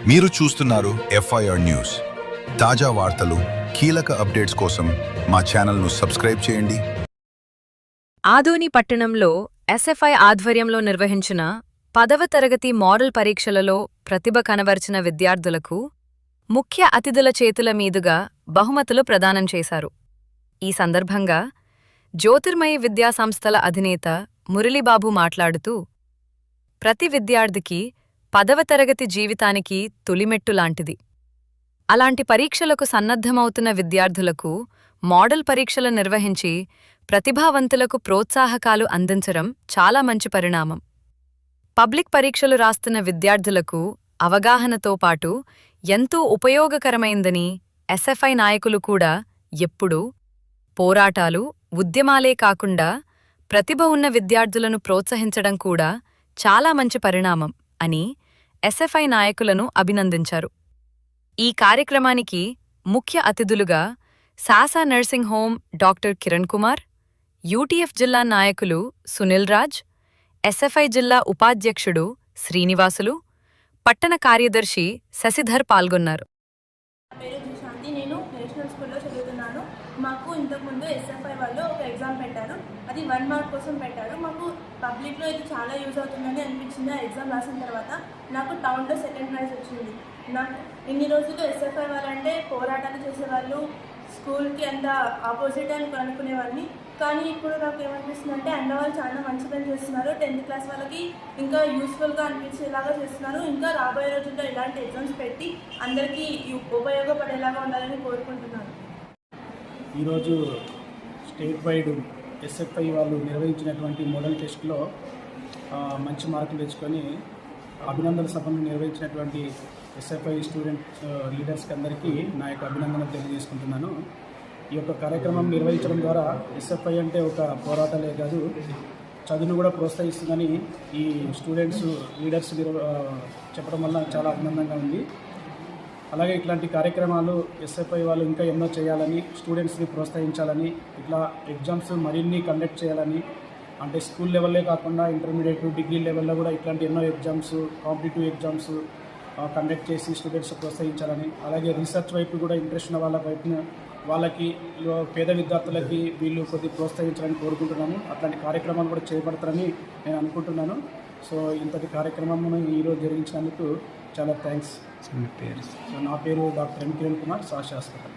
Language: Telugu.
మీరు చూస్తున్నారు ఎఫ్ఐఆర్ న్యూస్. తాజా వార్తలు, కీలక అప్డేట్స్ కోసం మా ఛానల్ను సబ్స్క్రైబ్ చేయండి. ఆదోని పట్టణంలో ఎస్ఎఫ్ఐ ఆధ్వర్యంలో నిర్వహించిన 10వ తరగతి మోడల్ పరీక్షలలో ప్రతిభ కనబర్చిన విద్యార్థులకు ముఖ్య అతిథుల చేతుల మీదుగా బహుమతులు ప్రదానం చేశారు. ఈ సందర్భంగా జ్యోతిర్మయి విద్యాసంస్థల అధినేత మురళీబాబు మాట్లాడుతూ, ప్రతి విద్యార్థికి 10వ తరగతి జీవితానికి తొలిమెట్టులాంటిది. అలాంటి పరీక్షలకు సన్నద్ధమవుతున్న విద్యార్థులకు మోడల్ పరీక్షలు నిర్వహించి ప్రతిభావంతులకు ప్రోత్సాహకాలు అందించడం చాలా మంచి పరిణామం. పబ్లిక్ పరీక్షలు రాస్తున్న విద్యార్థులకు అవగాహనతో పాటు ఎంతో ఉపయోగకరమైందని ఎస్ఎఫ్ఐ నాయకులు కూడా ఎప్పుడూ పోరాటాలు, ఉద్యమాలే కాకుండా ప్రతిభ ఉన్న విద్యార్థులను ప్రోత్సహించడం కూడా చాలా మంచి పరిణామం అని ఎస్ఎఫ్ఐ నాయకులను అభినందించారు. ఈ కార్యక్రమానికి ముఖ్య అతిథులుగా Sasa nursing home doctor Kiran Kumar, UTF జిల్లా నాయకులు సునీల్ రాజ్, ఎస్ఎఫ్ఐ జిల్లా ఉపాధ్యక్షుడు శ్రీనివాసులు, పట్టణ కార్యదర్శి శశిధర్ పాల్గొన్నారు. నేను నేషనల్ స్కూల్లో చదువుతున్నాను. మాకు ఇంతకుముందు ఎస్ఎఫ్ఐ వాళ్ళు ఒక ఎగ్జామ్ పెట్టారు. అది 1 మార్క్ కోసం పెట్టారు. మాకు పబ్లిక్లో ఇది చాలా యూజ్ అవుతుందని అనిపించింది. ఆ ఎగ్జామ్ రాసిన తర్వాత నాకు టౌన్లో 2nd ప్రైజ్ వచ్చింది. నాకు ఇన్ని రోజులు ఎస్ఎఫ్ఐ వాళ్ళంటే పోరాటాలు చేసేవాళ్ళు, స్కూల్కి అంత ఆపోజిట్ అని అనుకునేవాడిని. కానీ ఇప్పుడు నాకు ఏమనిపిస్తుంది అంటే అన్న వాళ్ళు చాలా మంచి పని చేస్తున్నారు. 10th క్లాస్ వాళ్ళకి ఇంకా యూస్ఫుల్గా అనిపించేలాగా చేస్తున్నారు. ఇంకా రాబోయే రోజుల్లో ఇలాంటి ఎగ్జామ్స్ పెట్టి అందరికీ ఉపయోగపడేలాగా ఉండాలని కోరుకుంటున్నాను. ఈరోజు స్టేట్ వైడ్ ఎస్ఎఫ్ఐ వాళ్ళు నిర్వహించినటువంటి మోడల్ టెస్ట్లో మంచి మార్కులు తెచ్చుకొని అభినందన సభను నిర్వహించినటువంటి ఎస్ఎఫ్ఐ స్టూడెంట్ లీడర్స్కి అందరికీ నా యొక్క అభినందనలు తెలియజేసుకుంటున్నాను. ఈ యొక్క కార్యక్రమం నిర్వహించడం ద్వారా ఎస్ఎఫ్ఐ అంటే ఒక పోరాటాలే కాదు, చదువును కూడా ప్రోత్సహిస్తుందని ఈ స్టూడెంట్స్ లీడర్స్ చెప్పడం వల్ల చాలా ఆనందంగా ఉంది. అలాగే ఇట్లాంటి కార్యక్రమాలు ఎస్ఎఫ్ఐ వాళ్ళు ఇంకా ఎన్నో చేయాలని, స్టూడెంట్స్ని ప్రోత్సహించాలని, ఇట్లా ఎగ్జామ్స్ మరిన్ని కండక్ట్ చేయాలని, అంటే స్కూల్ లెవెల్లే కాకుండా ఇంటర్మీడియట్, డిగ్రీ లెవెల్లో కూడా ఇట్లాంటి ఎన్నో ఎగ్జామ్స్, కాంపిటేటివ్ ఎగ్జామ్స్ కండక్ట్ చేసి స్టూడెంట్స్ ప్రోత్సహించాలని, అలాగే రీసెర్చ్ వైపు కూడా ఇంట్రెస్ట్ ఉన్న వాళ్ళకి పేద విద్యార్థులకి వీళ్ళు కొద్దిగా ప్రోత్సహించాలని కోరుకుంటున్నాను. అట్లాంటి కార్యక్రమాలు కూడా చేపడతారని నేను అనుకుంటున్నాను. సో ఇంతటి కార్యక్రమం ఈరోజు జరిగించినందుకు చాలా థ్యాంక్స్. నా పేరు డాక్టర్ ఎం కిరణ్ కుమార్, సాక్షి హాస్పిటల్.